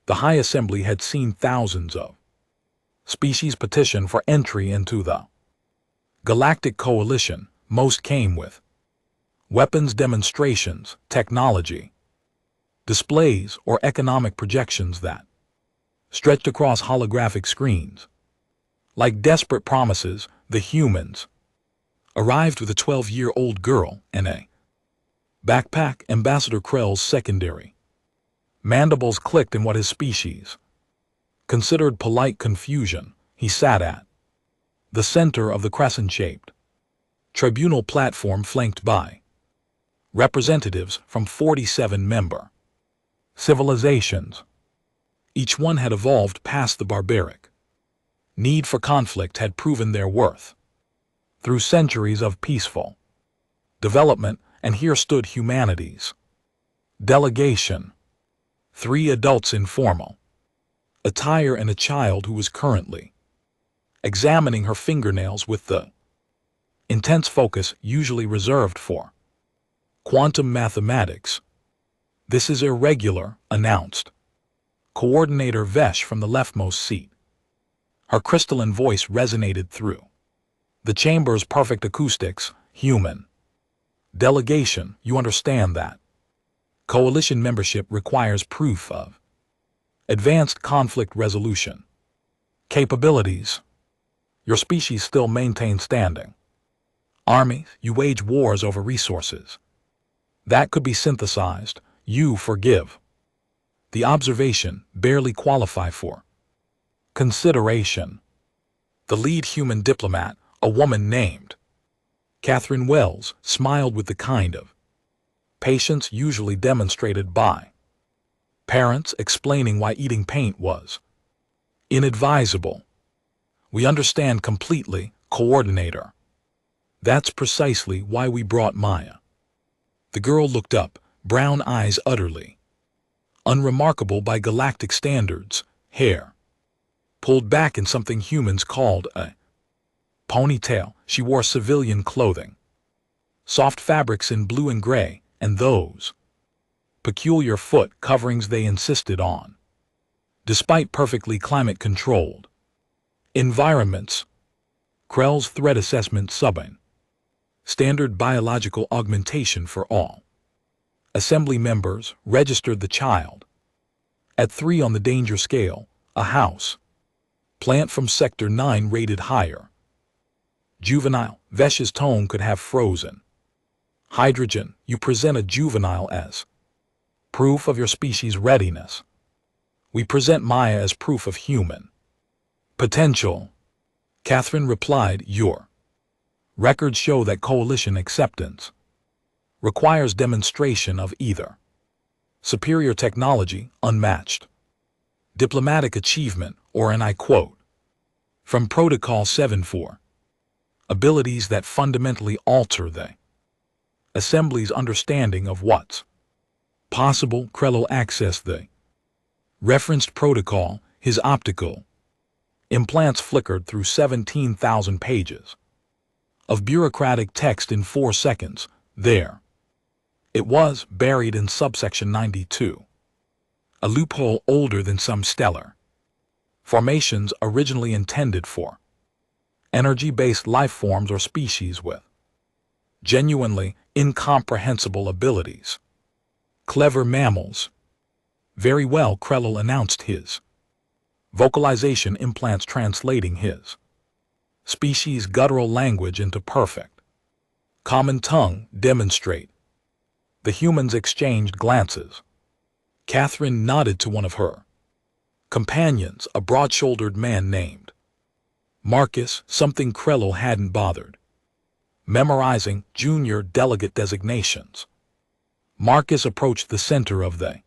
The High Assembly had seen thousands of species petition for entry into the Galactic Coalition. Most came with weapons demonstrations, technology displays, or economic projections that stretched across holographic screens. Like desperate promises, the humans arrived with a 12-year-old girl and a backpack. Ambassador Krell's secondary mandibles clicked in what his species considered polite confusion. He sat at the center of the crescent-shaped tribunal platform flanked by representatives from 47 member civilizations. Each one had evolved past the barbaric need for conflict, had proven their worth through centuries of peaceful development, and here stood humanity's delegation. 3 adults in formal attire and a child who was currently examining her fingernails with the intense focus usually reserved for quantum mathematics. "This is irregular," announced Coordinator Vesh from the leftmost seat. Her crystalline voice resonated through the chamber's perfect acoustics. "Human delegation, you understand that coalition membership requires proof of advanced conflict resolution capabilities. Your species still maintains standing armies. You wage wars over resources that could be synthesized. You forgive the observation, barely qualify for consideration." The lead human diplomat, a woman named Catherine Wells, smiled with the kind of patience usually demonstrated by parents explaining why eating paint was inadvisable. "We understand completely, Coordinator. That's precisely why we brought Maya." The girl looked up, brown eyes utterly unremarkable by galactic standards, hair pulled back in something humans called a ponytail. She wore civilian clothing, soft fabrics in blue and gray, and those peculiar foot coverings they insisted on. Despite perfectly climate-controlled environments, Krell's threat assessment subbing standard biological augmentation for all assembly members registered the child at 3 on the danger scale, a house plant from Sector 9 rated higher. Juvenile. Vesh's tone could have frozen. "Hydrogen, you present a juvenile as proof of your species' readiness. We present Maya as proof of human potential." Catherine replied, "Your records show that coalition acceptance requires demonstration of either superior technology, unmatched diplomatic achievement, or, and I quote from Protocol 7.4, abilities that fundamentally alter the Assembly's understanding of what's possible." Krell accessed the referenced protocol. His optical implants flickered through 17,000 pages of bureaucratic text in 4 seconds. There it was, buried in subsection 92, a loophole older than some stellar formations originally intended for energy-based life forms or species with genuinely incomprehensible abilities. Clever mammals. "Very well," Krell announced, his vocalization implants translating his species' guttural language into perfect common tongue. "Demonstrate." The humans exchanged glances. Catherine nodded to one of her companions, a broad-shouldered man named Marcus, something Krell hadn't bothered memorizing. Junior delegate designations. Marcus approached the center of the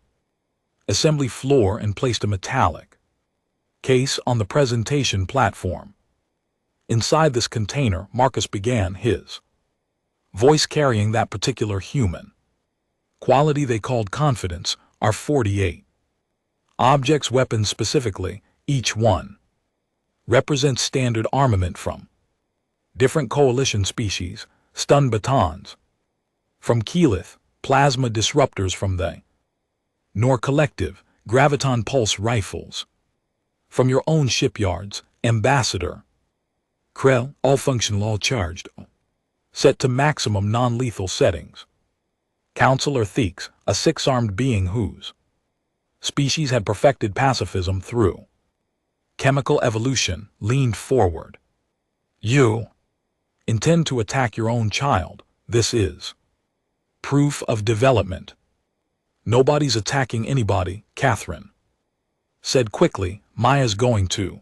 assembly floor and placed a metallic case on the presentation platform. Inside this container, Marcus began, his voice carrying that particular human quality they called confidence, are 48 objects, weapons specifically. Each one represents standard armament from different coalition species, stun batons from Keyleth, plasma disruptors from the Nor Collective, Graviton pulse rifles. From your own shipyards, Ambassador. Krell, all functional, all charged. Set to maximum non-lethal settings. Counselor Theeks, a six-armed being whose species had perfected pacifism through chemical evolution, leaned forward. You intend to attack your own child. This is proof of development. Nobody's attacking anybody, Catherine said quickly. Maya's going to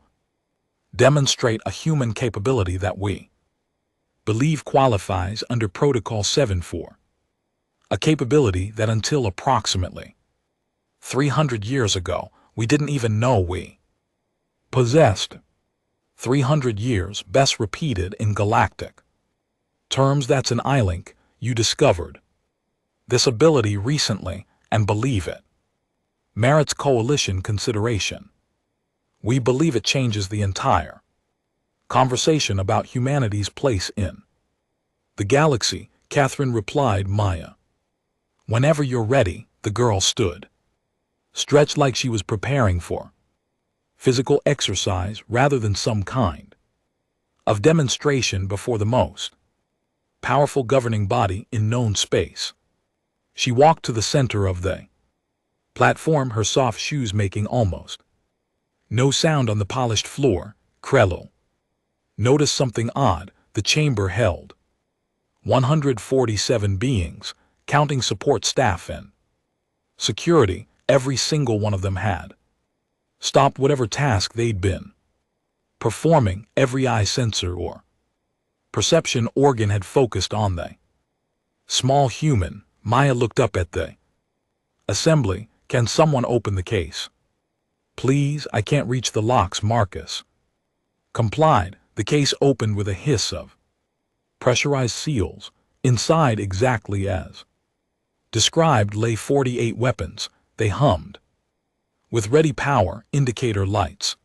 demonstrate a human capability that we believe qualifies under Protocol 7-4. A capability that until approximately 300 years ago, we didn't even know we possessed. 300 years, best repeated in galactic terms. That's an I-link. You discovered this ability recently, and believe it merits coalition consideration. We believe it changes the entire conversation about humanity's place in the galaxy, Catherine replied. Maya, whenever you're ready. The girl stood, stretched like she was preparing for physical exercise rather than some kind of demonstration before the most powerful governing body in known space. She walked to the center of the platform, her soft shoes making almost no sound on the polished floor. Krell noticed something odd. The chamber held 147 beings, counting support staff and security. Every single one of them had stopped whatever task they'd been performing. Every eye sensor or perception organ had focused on the small human. Maya looked up at the assembly. Can someone open the case? Please, I can't reach the locks. Marcus complied. The case opened with a hiss of pressurized seals. Inside, exactly as described, lay 48 weapons. They hummed with ready power indicator lights,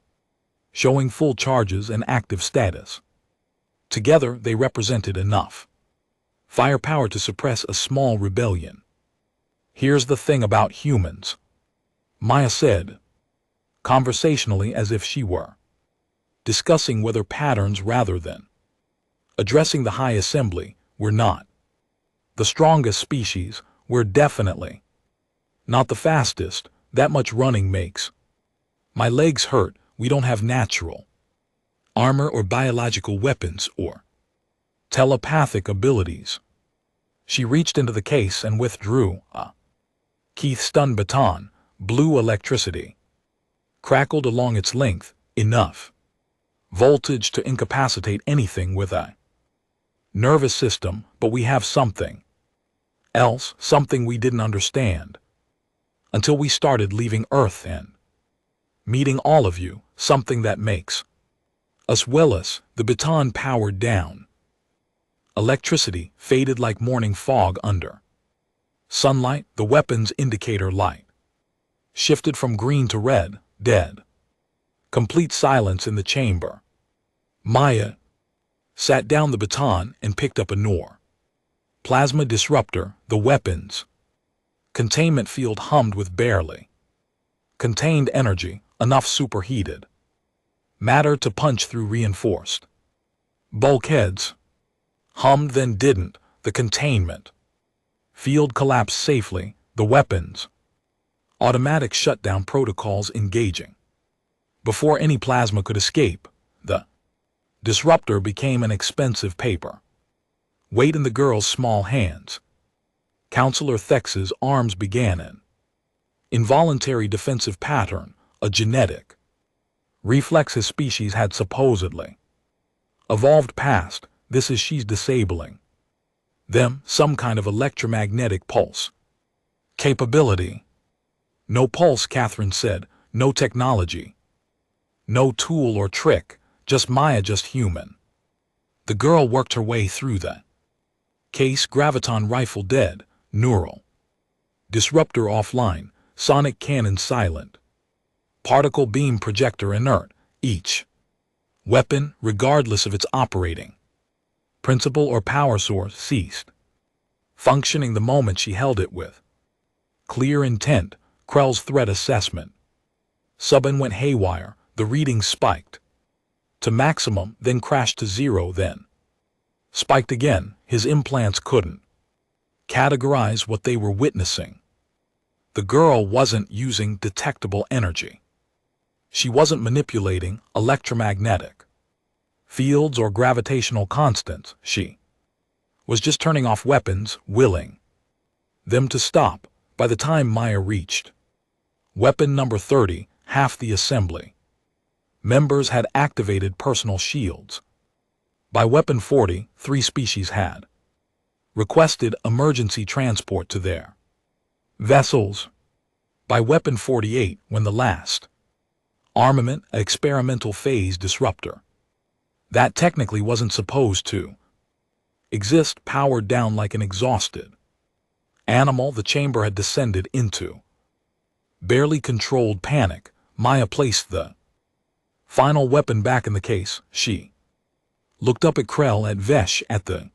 showing full charges and active status. Together, they represented enough firepower to suppress a small rebellion. Here's the thing about humans, Maya said, conversationally, as if she were discussing weather patterns rather than addressing the High Assembly. We're not the strongest species. We're definitely not the fastest. That much running makes my legs hurt. We don't have natural armor or biological weapons or telepathic abilities. She reached into the case and withdrew a Keith-stun baton. Blue electricity crackled along its length, enough voltage to incapacitate anything with a nervous system. But we have something else, something we didn't understand until we started leaving Earth and meeting all of you, something that makes us Willis. The baton powered down. Electricity faded like morning fog under sunlight. The weapon's indicator light shifted from green to red. Dead. Complete silence in the chamber. Maya sat down the baton and picked up a NOR plasma disruptor. The weapon's containment field hummed with barely contained energy, enough superheated matter to punch through reinforced bulkheads. Hummed, then didn't. The containment field collapsed safely. The weapon's automatic shutdown protocols engaging. Before any plasma could escape, the disruptor became an expensive paper weight in the girl's small hands. Counselor Thex's arms began an involuntary defensive pattern, a genetic reflex his species had supposedly evolved past. This is she's disabling them, some kind of electromagnetic pulse capability. No pulse, Catherine said, no technology, no tool or trick, just Maya, just human. The girl worked her way through the case. Graviton rifle dead, neural disruptor offline, sonic cannon silent, particle beam projector inert. Each weapon, regardless of its operating principle or power source, ceased functioning the moment she held it with clear intent. Krell's threat assessment Subin went haywire, the readings spiked to maximum, then crashed to zero, then spiked again. His implants couldn't categorize what they were witnessing. The girl wasn't using detectable energy. She wasn't manipulating electromagnetic fields or gravitational constants. She was just turning off weapons, willing them to stop. By the time Maya reached weapon number 30, half the assembly members had activated personal shields. By weapon 40, 3 species had requested emergency transport to their vessels. By weapon 48, when the last armament, experimental phase disruptor that technically wasn't supposed to exist, powered down like an exhausted animal, the chamber had descended into barely controlled panic. Maya placed the final weapon back in the case. She looked up at Krell, at Vesh, at the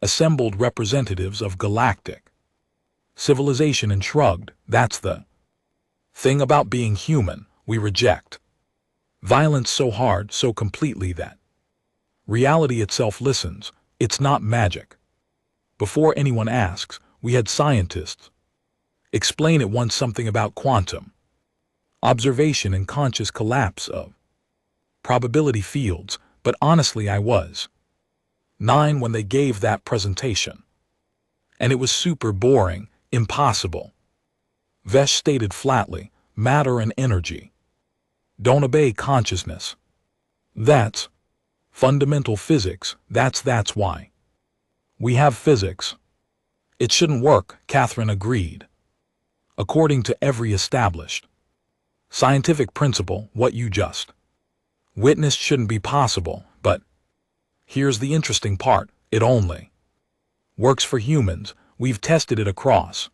assembled representatives of galactic civilization, and shrugged. That's the thing about being human. We reject violence so hard, so completely, that reality itself listens. It's not magic. Before anyone asks, we had scientists explain at once something about quantum observation and conscious collapse of probability fields, but honestly I was 9 when they gave that presentation. And it was super boring, impossible. Vesh stated flatly, matter and energy don't obey consciousness. That's fundamental physics. That's why we have physics. It shouldn't work, Catherine agreed. According to every established scientific principle, what you just witnessed shouldn't be possible. But here's the interesting part, it only works for humans. We've tested it across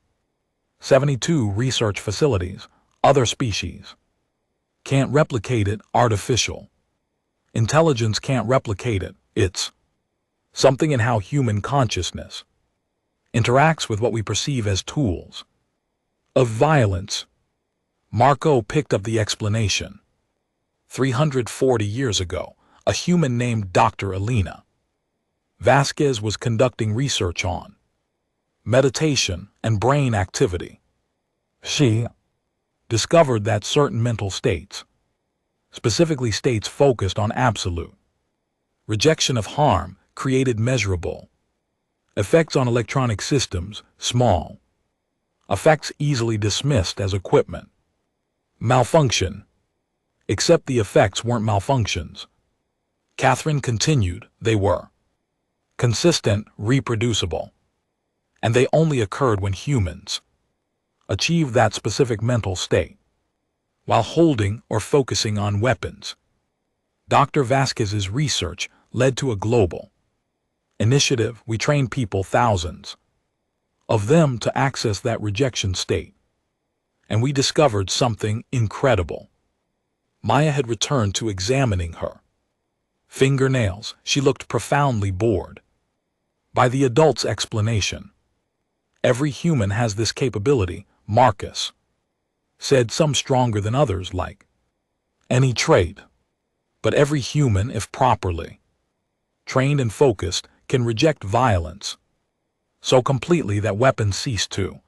72 research facilities. Other species can't replicate it. Artificial intelligence can't replicate it. It's something in how human consciousness interacts with what we perceive as tools of violence. Marco picked up the explanation. 340 years ago, a human named Dr. Elena Vasquez was conducting research on meditation and brain activity. She discovered that certain mental states, specifically states focused on absolute rejection of harm, created measurable effects on electronic systems, small effects easily dismissed as equipment malfunction. Except the effects weren't malfunctions. Catherine continued, they were consistent, reproducible, and they only occurred when humans achieved that specific mental state while holding or focusing on weapons. Dr. Vasquez's research led to a global initiative. We trained people, thousands of them, to access that rejection state. And we discovered something incredible. Maya had returned to examining her fingernails. She looked profoundly bored by the adult's explanation. Every human has this capability, Marcus said, some stronger than others, like any trait. But every human, if properly trained and focused, can reject violence so completely that weapons cease to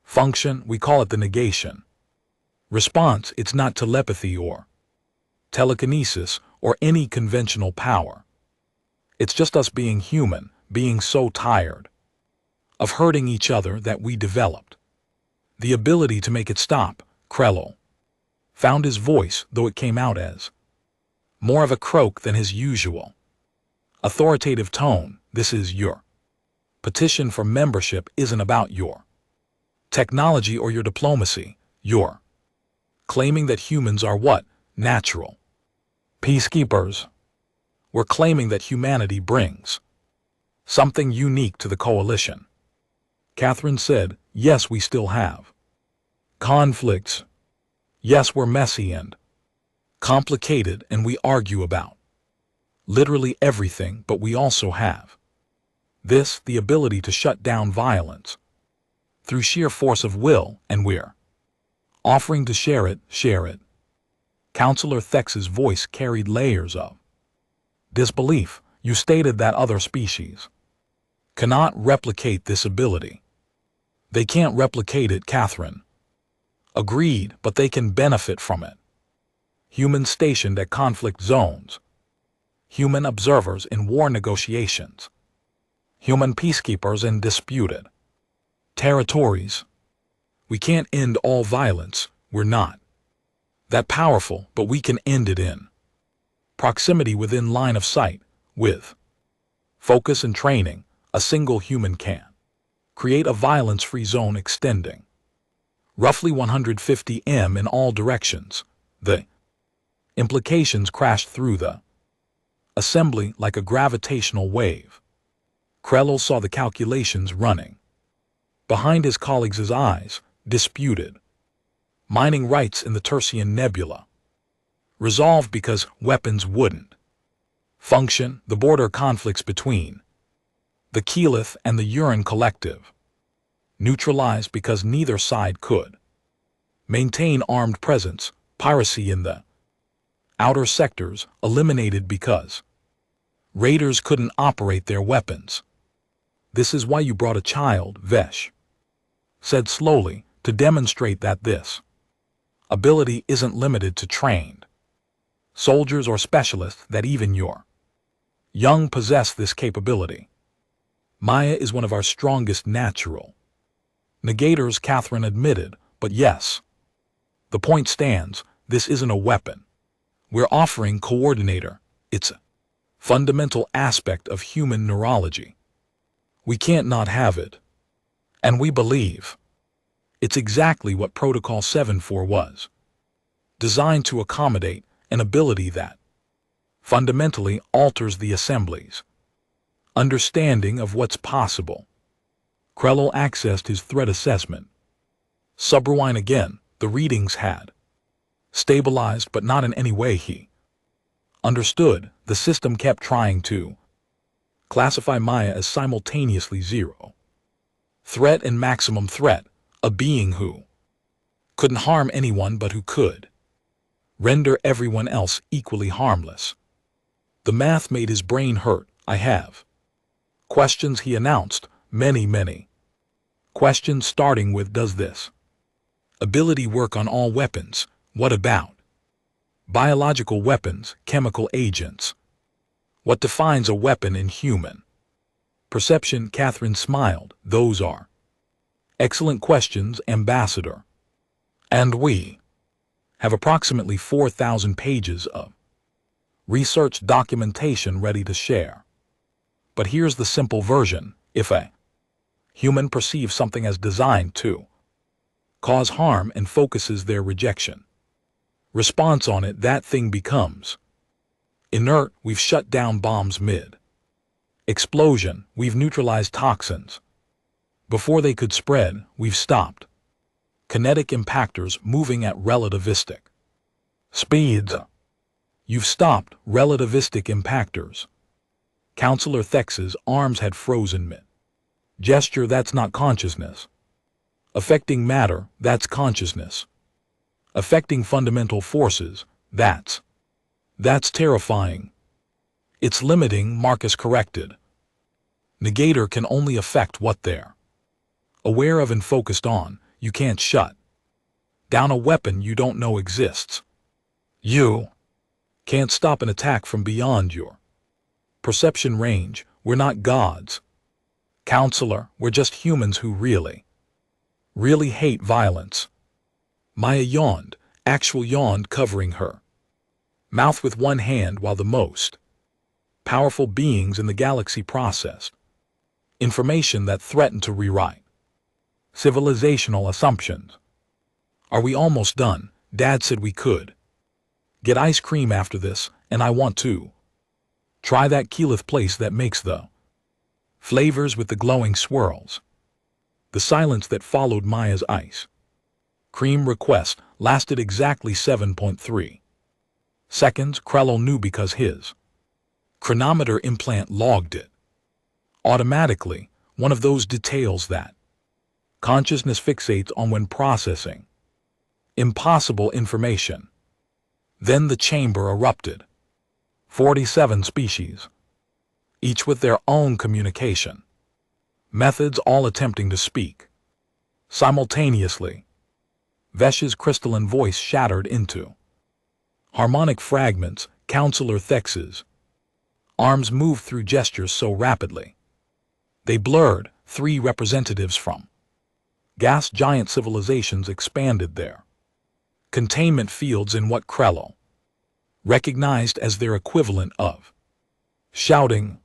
function. We call it the negation response. It's not telepathy or telekinesis or any conventional power. It's just us being human, being so tired of hurting each other that we developed the ability to make it stop. Krell found his voice, though it came out as more of a croak than his usual authoritative tone. This is your petition for membership isn't about your technology or your diplomacy. You're claiming that humans are what? Natural peacekeepers. We're claiming that humanity brings something unique to the coalition. Catherine said, yes, we still have conflicts. Yes, we're messy and complicated, and we argue about literally everything, but we also have this, the ability to shut down violence through sheer force of will, and we're Offering to share it, share it. Counselor Thex's voice carried layers of disbelief. You stated that other species cannot replicate this ability. They can't replicate it, Catherine. Agreed, but they can benefit from it. Humans stationed at conflict zones. Human observers in war negotiations. Human peacekeepers in disputed territories. We can't end all violence, we're not that powerful, but we can end it in proximity, within line of sight. With focus and training, a single human can create a violence-free zone extending roughly 150 m in all directions. The implications crashed through the assembly like a gravitational wave. Krell saw the calculations running behind his colleagues' eyes. Disputed mining rights in the Tertian Nebula. Resolved because weapons wouldn't function. The border conflicts between the Keyleth and the Uran Collective. Neutralized because neither side could maintain armed presence. Piracy in the outer sectors eliminated because raiders couldn't operate their weapons. This is why you brought a child, Vesh said slowly, to demonstrate that this ability isn't limited to trained soldiers or specialists, that even your young possess this capability. Maya is one of our strongest natural negators, Catherine admitted, but yes, the point stands, this isn't a weapon. We're offering coordinator. It's a fundamental aspect of human neurology. We can't not have it. And we believe it's exactly what Protocol 7-4 was designed to accommodate, an ability that fundamentally alters the Assembly's understanding of what's possible. Krell accessed his threat assessment. Subrewind again. The readings had stabilized, but not in any way he understood. The system kept trying to classify Maya as simultaneously zero threat and maximum threat, a being who couldn't harm anyone but who could render everyone else equally harmless. The math made his brain hurt. I have questions, he announced, many questions, starting with, does this ability work on all weapons? What about biological weapons, chemical agents? What defines a weapon in human perception? Catherine smiled. Those are excellent questions, Ambassador. And we have approximately 4,000 pages of research documentation ready to share. But here's the simple version. If a human perceives something as designed to cause harm and focuses their rejection response on it, that thing becomes inert. We've shut down bombs mid-explosion. We've neutralized toxins before they could spread. We've stopped kinetic impactors moving at relativistic speeds. You've stopped relativistic impactors. Counselor Thex's arms had frozen mid-gesture. That's not consciousness. Affecting matter, that's consciousness. Affecting fundamental forces, that's terrifying. It's limiting, Marcus corrected. Negator can only affect what they're aware of and focused on. You can't shut down a weapon you don't know exists. You can't stop an attack from beyond your perception range. We're not gods, Counselor. We're just humans who really hate violence. Maya yawned, covering her mouth with one hand while the most powerful beings in the galaxy processed information that threatened to rewrite civilizational assumptions. Are we almost done? Dad said we could get ice cream after this, and I want to try that Keyleth place that makes the flavors with the glowing swirls. The silence that followed Maya's ice cream request lasted exactly 7.3 seconds. Krell knew because his chronometer implant logged it automatically, one of those details that consciousness fixates on when processing Impossible information. Then the chamber erupted. 47 species, each with their own communication methods, all attempting to speak simultaneously. Vesh's crystalline voice shattered into harmonic fragments. Counselor Thex's arms moved through gestures so rapidly they blurred. 3 representatives from gas giant civilizations expanded their containment fields in what Krello recognized as their equivalent of shouting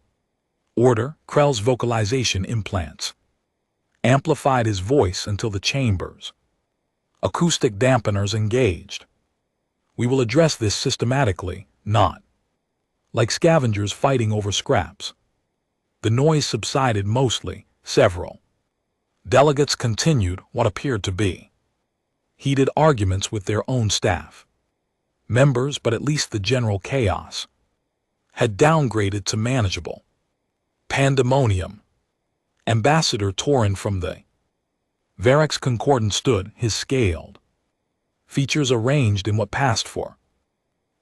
order. Krell's vocalization implants amplified his voice until the chamber's acoustic dampeners engaged. We will address this systematically, not like scavengers fighting over scraps. The noise subsided mostly. Several delegates continued what appeared to be heated arguments with their own staff members, but at least the general chaos had downgraded to manageable pandemonium. Ambassador Torin from the Varex Concordant stood, his scaled features arranged in what passed for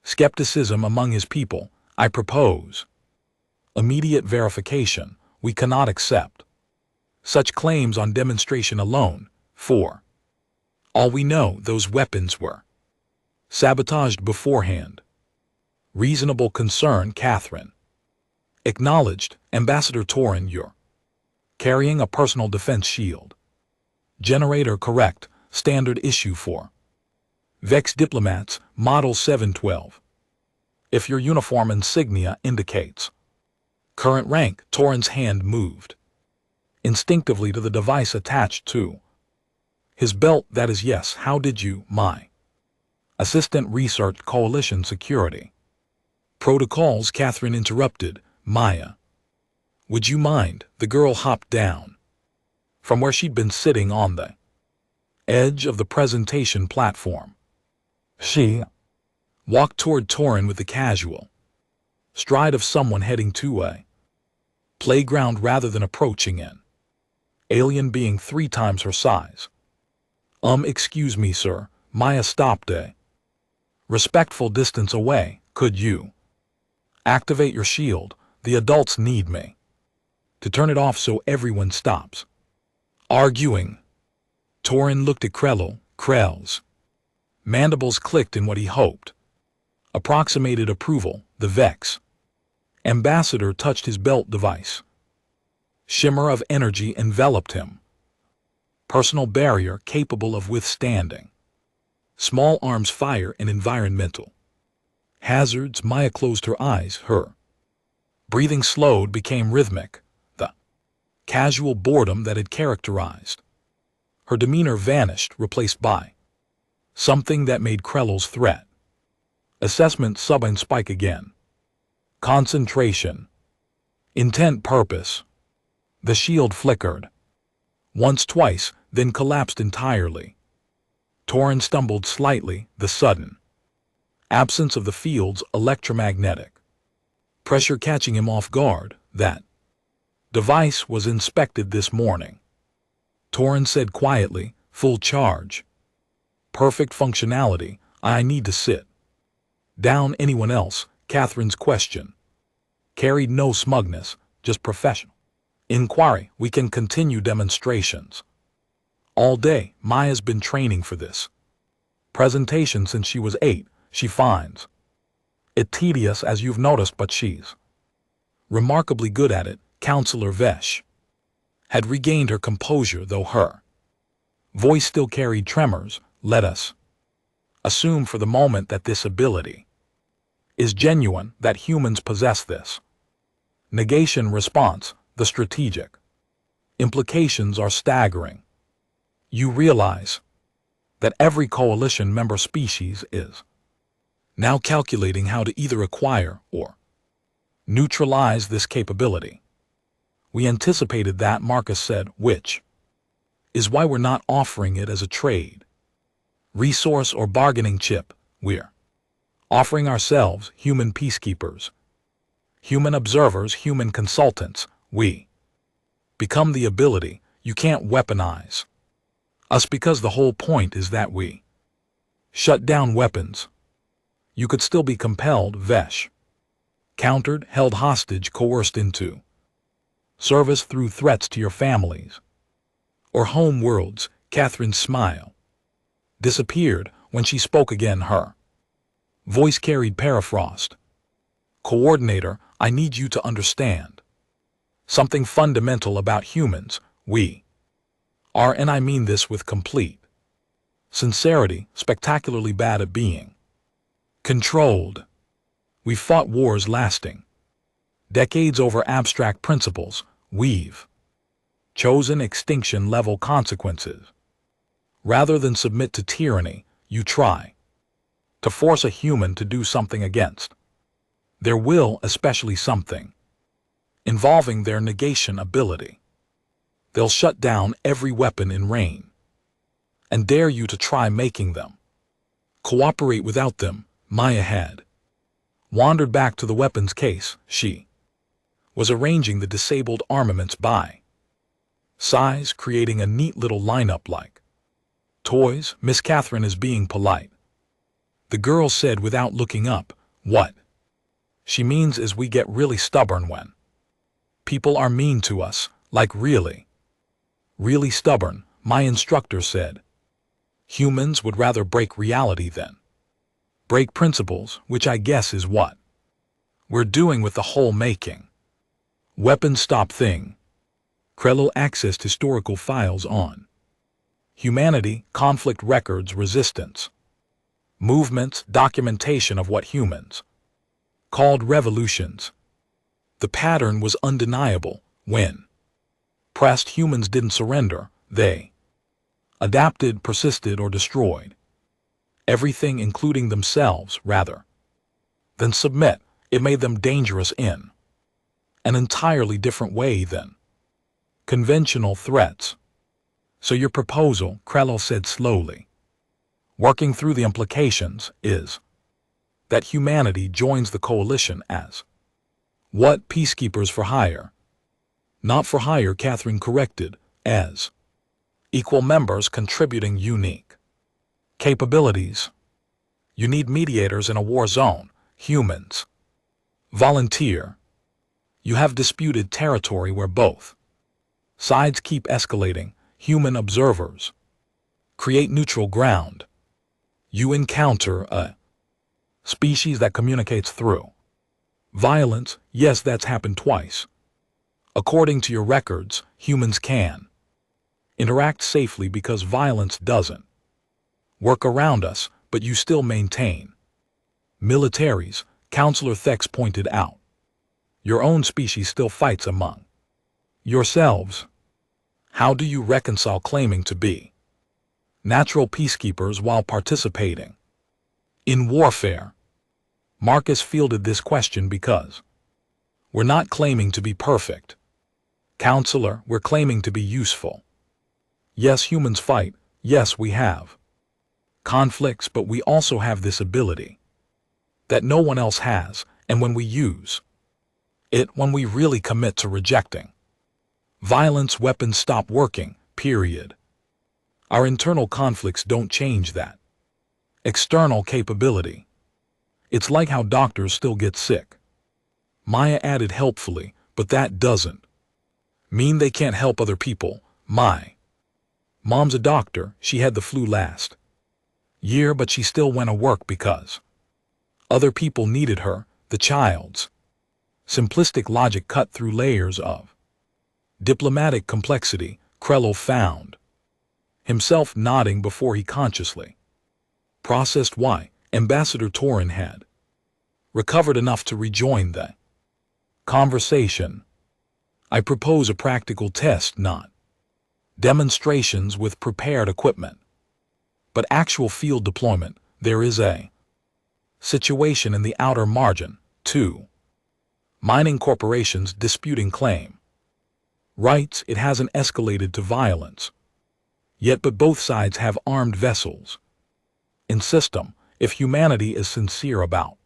skepticism among his people. I propose immediate verification. We cannot accept such claims on demonstration alone. For all we know, those weapons were sabotaged beforehand. Reasonable concern. Catherine acknowledged. Ambassador Torin, you're carrying a personal defense shield generator, correct? Standard issue for Vex diplomats, model 712. If your uniform insignia indicates current rank. Torin's hand moved instinctively to the device attached to his belt. That is yes. How did you? My assistant researched Coalition security protocols. Catherine interrupted. Maya, would you mind? The girl hopped down from where she'd been sitting on the edge of the presentation platform. She walked toward Torin with the casual stride of someone heading to a playground rather than approaching an alien being 3 times her size. Excuse me, sir. Maya stopped a respectful distance away. Could you activate your shield? The adults need me to turn it off so everyone stops arguing. Torin looked at Krello. Krell's mandibles clicked in what he hoped approximated approval. The Vex ambassador touched his belt device. Shimmer of energy enveloped him. Personal barrier capable of withstanding small arms fire and environmental hazards. Maya closed her eyes. Her breathing slowed, became rhythmic. The casual boredom that had characterized her demeanor vanished, replaced by something that made Krello's threat assessment sub-and spike again. Concentration. Intent. Purpose. The shield flickered once, twice, then collapsed entirely. Torin stumbled slightly. The sudden absence of the field's electromagnetic pressure catching him off guard. That device was inspected this morning, Torin said quietly. Full charge. Perfect functionality. I need to sit down. Anyone else? Catherine's question carried no smugness, just professional inquiry. We can continue demonstrations all day. Maya's been training for this presentation since she was 8. She finds it tedious, as you've noticed, but she's remarkably good at it. Counselor Vesh had regained her composure, though her voice still carried tremors. Let us assume for the moment that this ability is genuine, that humans possess this negation response. The strategic implications are staggering. You realize that every coalition member species is now calculating how to either acquire or neutralize this capability. We anticipated that, Marcus said, which is why we're not offering it as a trade, resource, or bargaining chip. We're offering ourselves human peacekeepers, human observers, human consultants. We become the ability. You can't weaponize us, because the whole point is that we Shut down weapons. You could still be compelled, Vesh. Countered, held hostage, coerced into service through threats to your families. Or home worlds. Catherine's smile disappeared when she spoke again. Her voice carried permafrost. Coordinator, I need you to understand something fundamental about humans. We are, and I mean this with complete sincerity, spectacularly bad at being controlled. We've fought wars lasting decades over abstract principles. We've chosen extinction-level consequences. Rather than submit to tyranny, you try to force a human to do something against their will, especially something involving their negation ability. They'll shut down every weapon in reign and dare you to try making them cooperate without them. Maya had wandered back to the weapons case. She was arranging the disabled armaments by size, creating a neat little lineup like toys. Miss Catherine is being polite, the girl said without looking up. What she means is we get really stubborn when people are mean to us, like really stubborn, my instructor said. Humans would rather break reality than break principles, which I guess is what we're doing with the whole making weapons stop thing. Krell accessed historical files on humanity, conflict records, resistance movements, documentation of what humans called revolutions. The pattern was undeniable. When pressed, humans didn't surrender. They adapted, persisted, or destroyed everything, including themselves, rather than submit. It made them dangerous in an entirely different way than conventional threats. So your proposal, Krell said slowly, working through the implications, is that humanity joins the coalition as what? Peacekeepers for hire. Not for hire, Catherine corrected, as equal members contributing unique capabilities. You need mediators in a war zone. Humans volunteer. You have disputed territory where both sides keep escalating. Human observers create neutral ground. You encounter a species that communicates through violence. Yes, that's happened twice. According to your records, humans can interact safely because violence doesn't work around us, but you still maintain militaries, Counselor Thex pointed out. Your own species still fights among yourselves. How do you reconcile claiming to be natural peacekeepers while participating in warfare? Marcus fielded this question because we're not claiming to be perfect. Counselor, we're claiming to be useful. Yes, humans fight. Yes, we have conflicts, but we also have this ability that no one else has, and when we use it, when we really commit to rejecting violence, weapons stop working, period. Our internal conflicts don't change that external capability. It's like how doctors still get sick. Maya added helpfully, but that doesn't mean they can't help other people. My mom's a doctor. She had the flu last year, but she still went to work because other people needed her. The child's simplistic logic cut through layers of diplomatic complexity. Krell found himself nodding before he consciously processed why Ambassador Torin had recovered enough to rejoin the conversation. I propose a practical test, not demonstrations with prepared equipment, but actual field deployment. There is a situation in the outer margin. 2 mining corporations disputing claim rights. It hasn't escalated to violence yet, but both sides have armed vessels in system. If humanity is sincere about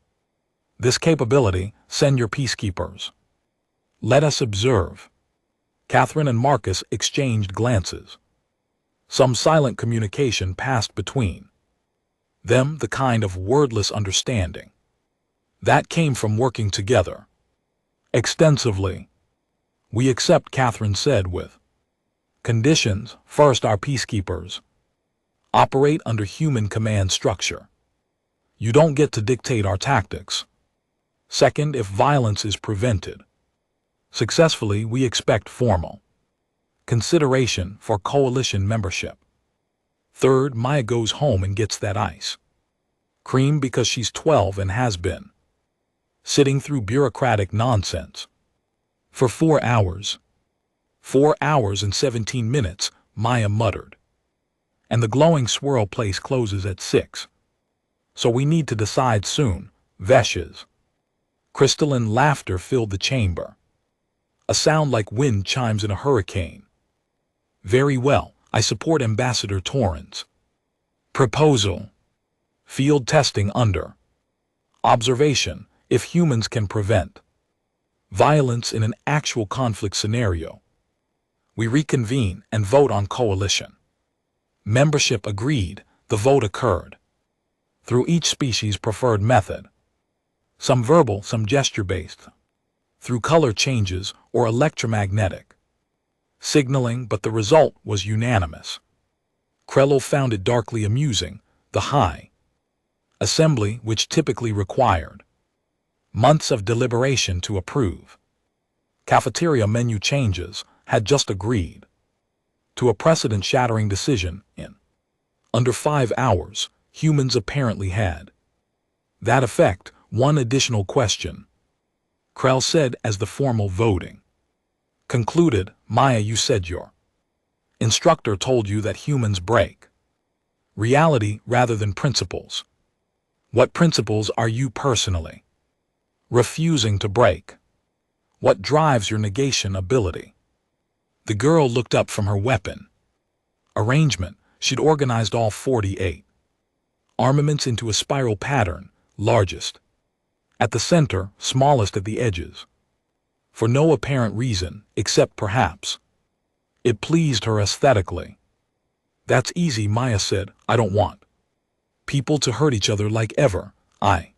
this capability, send your peacekeepers. Let us observe. Catherine and Marcus exchanged glances. Some silent communication passed between Them the kind of wordless understanding. That came from working together. Extensively. We accept, Catherine said with conditions. First, our peacekeepers operate under human command structure. You don't get to dictate our tactics. Second, if violence is prevented successfully, we expect formal consideration for coalition membership. Third, Maya goes home and gets that ice cream because she's 12 and has been sitting through bureaucratic nonsense for 4 hours. 4 hours and 17 minutes, Maya muttered. And the glowing swirl place closes at 6. So we need to decide soon, Vesh's crystalline laughter filled the chamber. A sound like wind chimes in a hurricane. Very well, I support Ambassador Torrens proposal. Field testing under observation, if humans can prevent violence in an actual conflict scenario. We reconvene and vote on coalition. Membership agreed, the vote occurred through each species' preferred method. Some verbal, some gesture-based, through color changes or electromagnetic signaling, but the result was unanimous. Krello found it darkly amusing, the high assembly, which typically required months of deliberation to approve cafeteria menu changes, had just agreed to a precedent-shattering decision in under 5 hours. Humans apparently had that effect. One additional question, Krell said as the formal voting concluded. Maya, you said your instructor told you that humans break reality rather than principles. What principles are you personally refusing to break? What drives your negation ability? The girl looked up from her weapon arrangement. She'd organized all 48 armaments into a spiral pattern, largest at the center, smallest at the edges, for no apparent reason, except perhaps it pleased her aesthetically. That's easy, Maya said. I don't want people to hurt each other like ever. I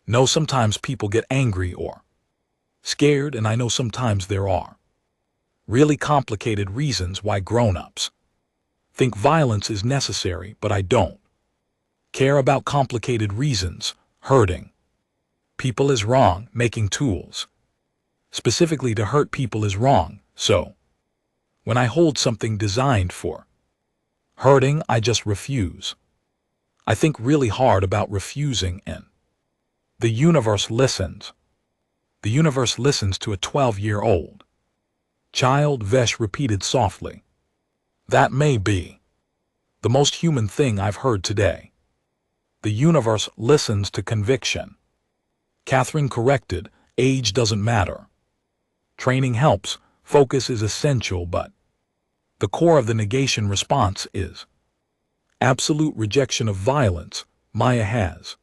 know sometimes people get angry or scared, and I know sometimes there are really complicated reasons why grown-ups think violence is necessary, but I don't care about complicated reasons. Hurting people is wrong. Making tools specifically to hurt people is wrong. So when I hold something designed for hurting, I just refuse. I think really hard about refusing, and the universe listens. The universe listens to a 12-year-old child, Vesh repeated softly. That may be the most human thing I've heard today. The universe listens to conviction. Catherine corrected, age doesn't matter. Training helps, focus is essential, but the core of the negation response is absolute rejection of violence. Maya has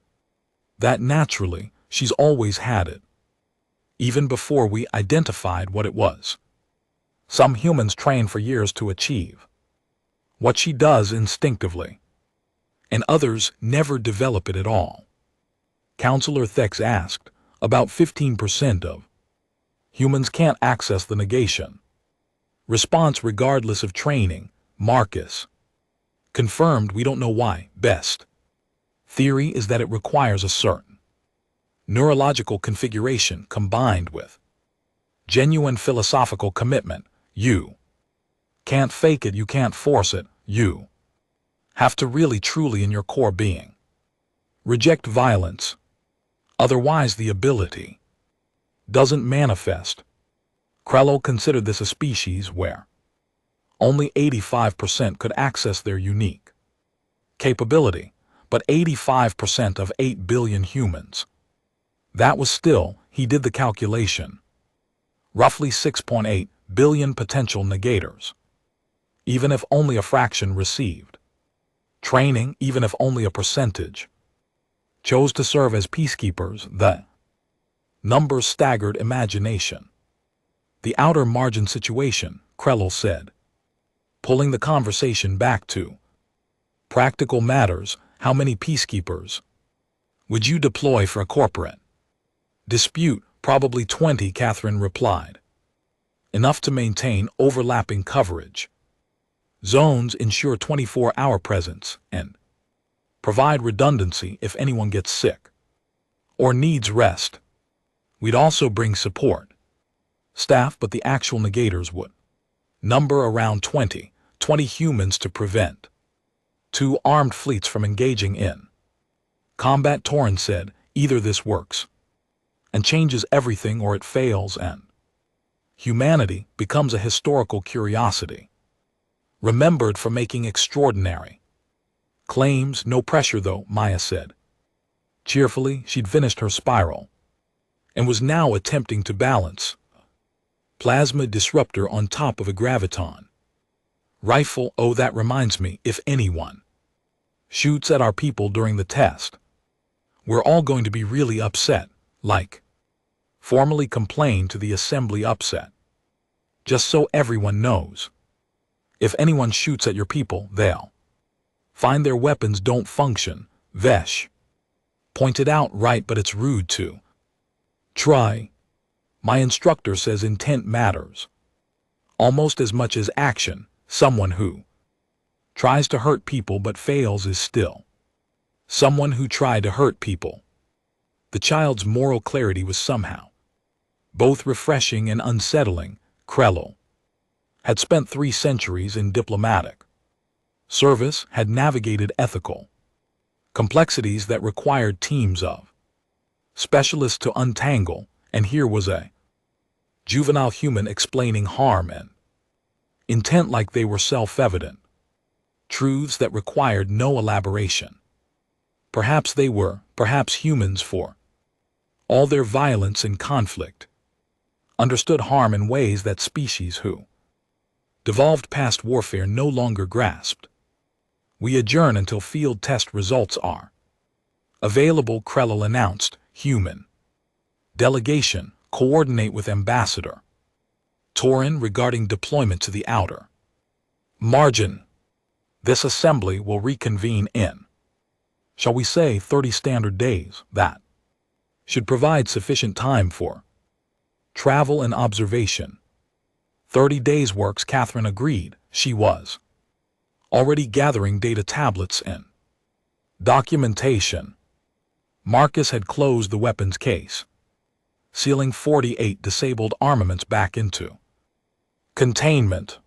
that naturally. She's always had it, even before we identified what it was. Some humans train for years to achieve what she does instinctively, and others never develop it at all. Counselor Thex asked, about 15% of humans can't access the negation response regardless of training. Marcus confirmed, we don't know why. Best theory is that it requires a certain neurological configuration combined with genuine philosophical commitment. You can't fake it, you can't force it, you have to really truly in your core being reject violence. Otherwise the ability doesn't manifest. Krello considered this a species where only 85% could access their unique capability, but 85% of 8 billion humans. That was still, he did the calculation, roughly 6.8 billion potential negators. Even if only a fraction received training, even if only a percentage chose to serve as peacekeepers, the numbers staggered imagination. The outer margin situation, Krell said, pulling the conversation back to practical matters. How many peacekeepers would you deploy for a corporate dispute? Probably 20, Catherine replied. Enough to maintain overlapping coverage. Zones ensure 24-hour presence and provide redundancy if anyone gets sick or needs rest. We'd also bring support staff, but the actual negators would number around 20 humans to prevent 2 armed fleets from engaging in combat. Torin said, either this works and changes everything, or it fails and humanity becomes a historical curiosity, remembered for making extraordinary claims. No pressure though, Maya said. Cheerfully, she'd finished her spiral and was now attempting to balance a plasma disruptor on top of a graviton rifle. Oh, that reminds me, if anyone shoots at our people during the test, we're all going to be really upset, like formally complain to the assembly. Upset. Just so everyone knows, if anyone shoots at your people, they'll find their weapons don't function. Vesh pointed out. Right, but it's rude to try. My instructor says intent matters almost as much as action. Someone who tries to hurt people but fails is still someone who tried to hurt people. The child's moral clarity was somehow both refreshing and unsettling. Krell had spent 3 centuries in diplomatic service, had navigated ethical complexities that required teams of specialists to untangle, and here was a juvenile human explaining harm and intent like they were self-evident truths that required no elaboration. Perhaps they were, perhaps humans, for all their violence and conflict, understood harm in ways that species who devolved past warfare no longer grasped. We adjourn until field test results are available, Krell announced. Human delegation coordinate with Ambassador Torin regarding deployment to the outer margin. This assembly will reconvene in, shall we say, 30 standard days. That should provide sufficient time for travel and observation. 30 days works, Catherine agreed. She was already gathering data tablets and documentation. Marcus had closed the weapons case, sealing 48 disabled armaments back into containment.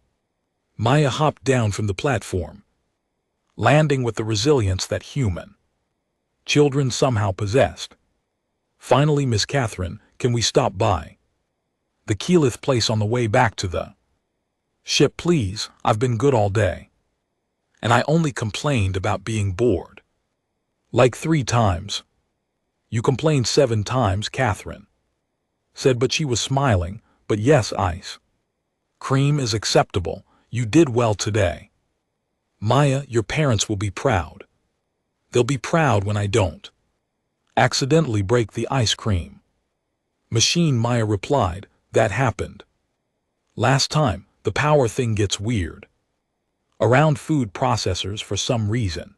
Maya hopped down from the platform, landing with the resilience that human children somehow possessed. Finally, Miss Catherine, can we stop by the Keyleth place on the way back to the ship, please? I've been good all day, and I only complained about being bored like 3 times. You complained 7 times, Catherine said, but she was smiling. But yes, ice cream is acceptable. You did well today. Maya, your parents will be proud. They'll be proud when I don't accidentally break the ice cream machine, Maya replied. That happened last time. The power thing gets weird around food processors for some reason.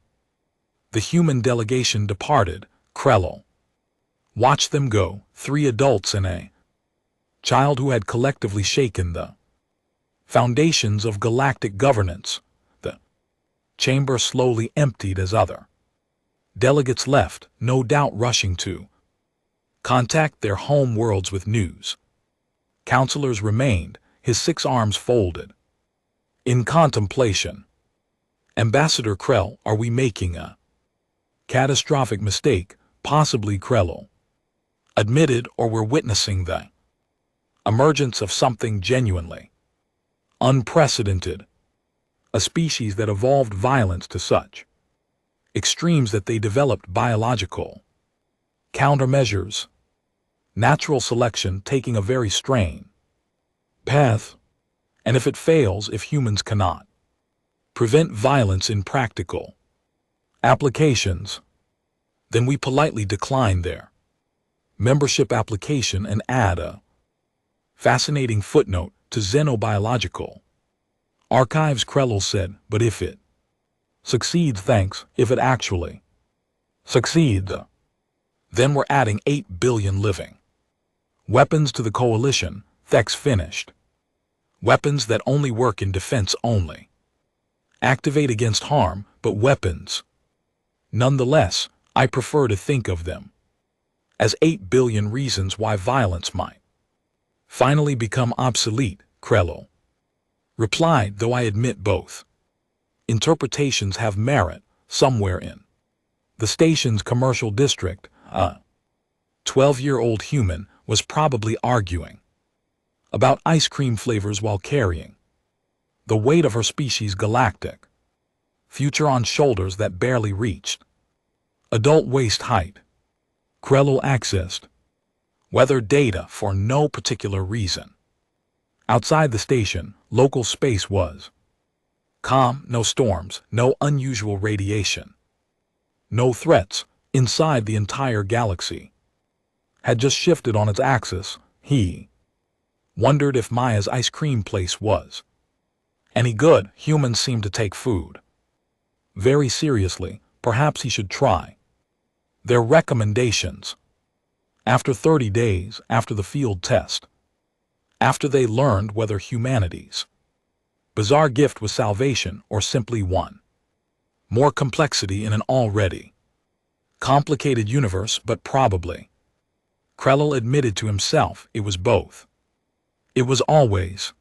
The human delegation departed. Krell watched them go, 3 adults and a child who had collectively shaken the foundations of galactic governance. The chamber slowly emptied as other delegates left, no doubt rushing to contact their home worlds with news. Counselors remained, his 6 arms folded in contemplation. Ambassador Krell, are we making a catastrophic mistake? Possibly, Krell admitted, or we're witnessing the emergence of something genuinely unprecedented, a species that evolved violence to such extremes that they developed biological countermeasures, natural selection taking a very strange path. And if it fails, if humans cannot prevent violence in practical applications, then we politely decline their membership application and add a fascinating footnote to Xenobiological Archives, Krell said. But if it succeeds, thanks. If it actually Succeed. Then we're adding 8 billion living. Weapons to the coalition, Thex finished. Weapons that only work in defense only. Activate against harm, but weapons. Nonetheless, I prefer to think of them as 8 billion reasons why violence might finally become obsolete, Krello replied, though I admit both interpretations have merit somewhere in the station's commercial district. A 12-year-old human was probably arguing about ice cream flavors while carrying the weight of her species' galactic future on shoulders that barely reached adult waist height. Krello accessed weather data for no particular reason. Outside the station, local space was calm, no storms, no unusual radiation, no threats. Inside, the entire galaxy had just shifted on its axis. He wondered if Maya's ice cream place was any good. Humans seemed to take food very seriously. Perhaps he should try their recommendations. After 30 days, after the field test, after they learned whether humanity's bizarre gift was salvation or simply one more complexity in an already complicated universe, but probably, Krello admitted to himself, it was both. It was always